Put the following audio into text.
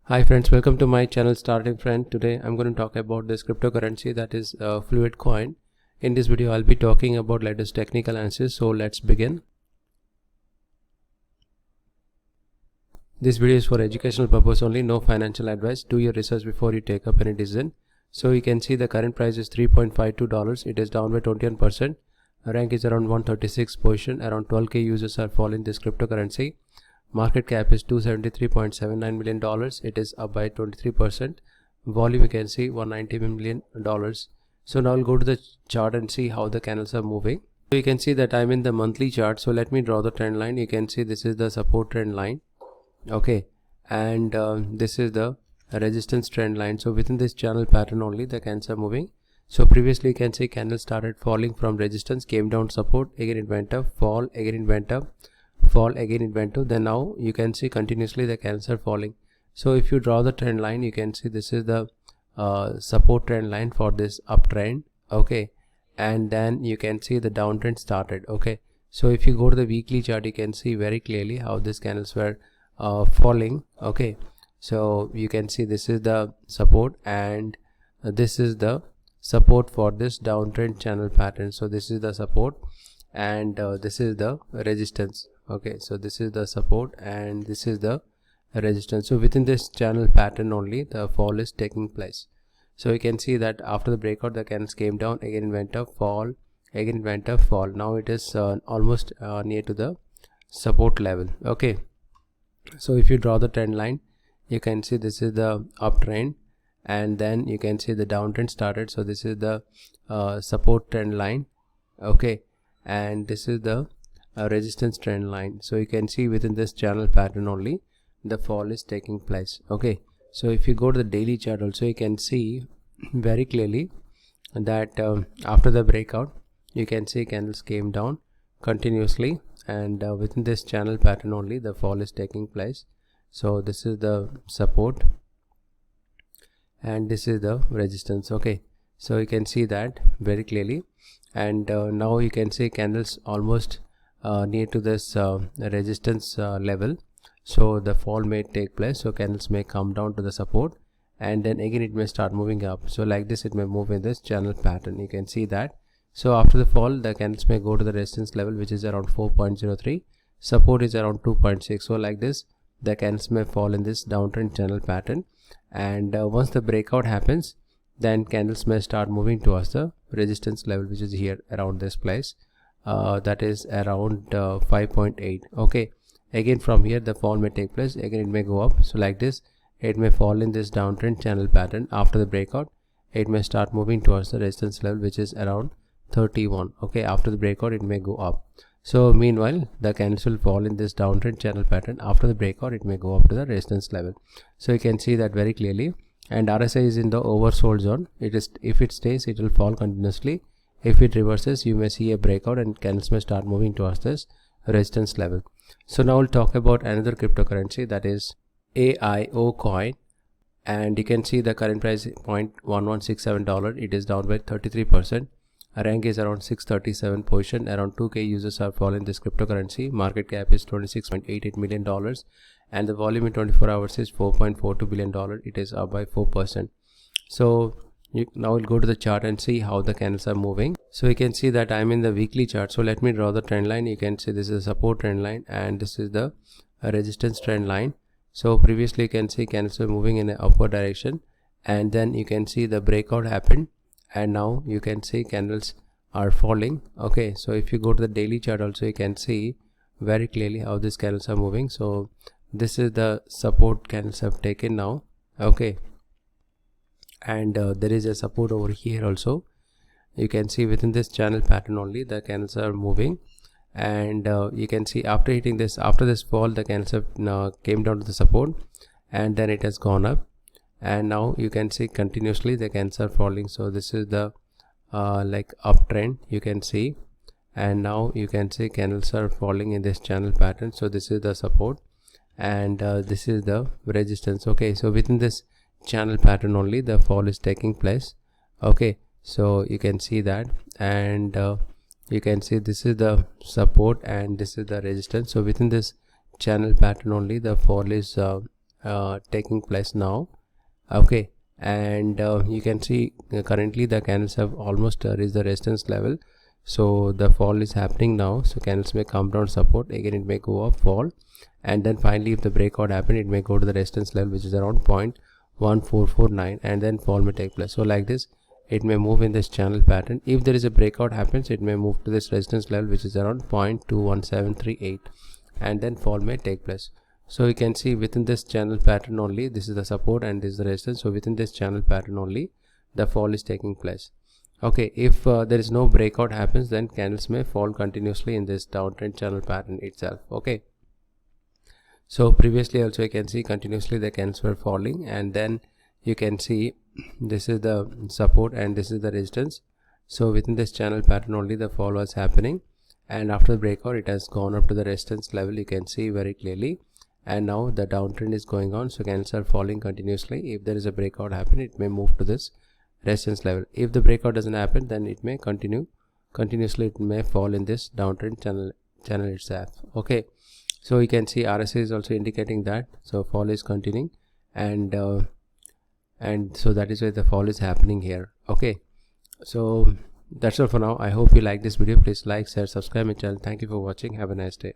Hi friends, welcome to my channel Starting Friend. Today I'm going to talk about this cryptocurrency that is Fluid Coin. In this video I'll be talking about latest technical analysis, so let's begin. This video is for educational purpose only, no financial advice. Do your research before you take up any decision. So you can see the current price is $3.52. It is down by 21%. Rank is around 136 position. Around 12k users are following this cryptocurrency. Market cap is $273.79 million. It is up by 23%. Volume you can see $190 million. So now I'll go to the chart and see how the candles are moving. So you can see that I'm in the monthly chart. So let me draw the trend line. You can see this is the support trend line. Okay, and this is the resistance trend line. So within this channel pattern only the candles are moving. So previously you can see candle started falling from resistance, came down support, again it went up, fall, again it went up, fall, again it went up. Then now you can see continuously the candles are falling. So if you draw the trend line, you can see this is the support trend line for this uptrend. Okay, and then you can see the downtrend started. Okay, so if you go to the weekly chart, you can see very clearly how these candles were falling. Okay, so you can see this is the support and this is the support for this downtrend channel pattern. So this is the support and this is the resistance. Okay, so this is the support and this is the resistance. So within this channel pattern only the fall is taking place. So you can see that after the breakout the candles came down, again went up, fall, again went up, fall. Now it is almost near to the support level. Okay, so if you draw the trend line, you can see this is the uptrend and then you can see the downtrend started. So this is the support trend line. Okay, and this is the resistance trend line. So you can see within this channel pattern only the fall is taking place. Okay, so if you go to the daily chart also, you can see very clearly that after the breakout you can see candles came down continuously and within this channel pattern only the fall is taking place. So this is the support and this is the resistance. Okay, so you can see that very clearly and now you can see candles almost near to this resistance level. So the fall may take place. So candles may come down to the support and then again it may start moving up. So like this it may move in this channel pattern. You can see that. So after the fall the candles may go to the resistance level which is around 4.03, support is around 2.6. so like this the candles may fall in this downtrend channel pattern and once the breakout happens then candles may start moving towards the resistance level which is here around this place, that is around 5.8. okay, again from here the fall may take place, again it may go up. So like this it may fall in this downtrend channel pattern. After the breakout it may start moving towards the resistance level which is around 31. okay, after the breakout it may go up. So meanwhile the candles will fall in this downtrend channel pattern. After the breakout it may go up to the resistance level. So you can see that very clearly, and RSI is in the oversold zone. It is, if it stays it will fall continuously. If it reverses you may see a breakout and candles may start moving towards this resistance level. So now we'll talk about another cryptocurrency, that is AIO coin, and you can see the current price $0.1167. it is down by 33%. Rank is around 637 position. Around 2k users are following this cryptocurrency. Market cap is $26.88 million and the volume in 24 hours is $4.42 billion. it is up by 4%. So now we'll go to the chart and see how the candles are moving. So you can see that I'm in the weekly chart. So let me draw the trend line. You can see this is a support trend line and this is the resistance trend line. So previously you can see candles are moving in an upward direction and then you can see the breakout happened and now you can see candles are falling. Okay, so if you go to the daily chart also you can see very clearly how these candles are moving. So this is the support candles have taken now. Okay, and there is a support over here also. You can see within this channel pattern only the candles are moving and you can see after hitting this, after this fall the candles have came down to the support and then it has gone up and now you can see continuously the candles are falling. So this is the like uptrend you can see, and now you can see candles are falling in this channel pattern. So this is the support and this is the resistance. Okay, so within this channel pattern only the fall is taking place. Okay, so you can see that and you can see this is the support and this is the resistance. So within this channel pattern only the fall is taking place now. Okay, and you can see currently the candles have almost reached the resistance level, so the fall is happening now. So candles may come down support, again it may go up, fall, and then finally if the breakout happen, it may go to the resistance level, which is around 0.1449, and then fall may take place. So like this it may move in this channel pattern. If there is a breakout happens, it may move to this resistance level, which is around 0.21738, and then fall may take place. So you can see within this channel pattern only, this is the support and this is the resistance. So within this channel pattern only the fall is taking place. Okay, if there is no breakout happens, then candles may fall continuously in this downtrend channel pattern itself. Okay, so previously also you can see continuously the candles were falling, and then you can see this is the support and this is the resistance. So within this channel pattern only the fall was happening, and after the breakout it has gone up to the resistance level, you can see very clearly, and now the downtrend is going on. So candles are falling continuously. If there is a breakout happen, it may move to this resistance level. If the breakout doesn't happen, then it may continue continuously, it may fall in this downtrend channel itself. Okay, so you can see RSI is also indicating that, so fall is continuing, and so that is why the fall is happening here. Okay, so that's all for now. I hope you like this video. Please like, share, subscribe my channel. Thank you for watching. Have a nice day.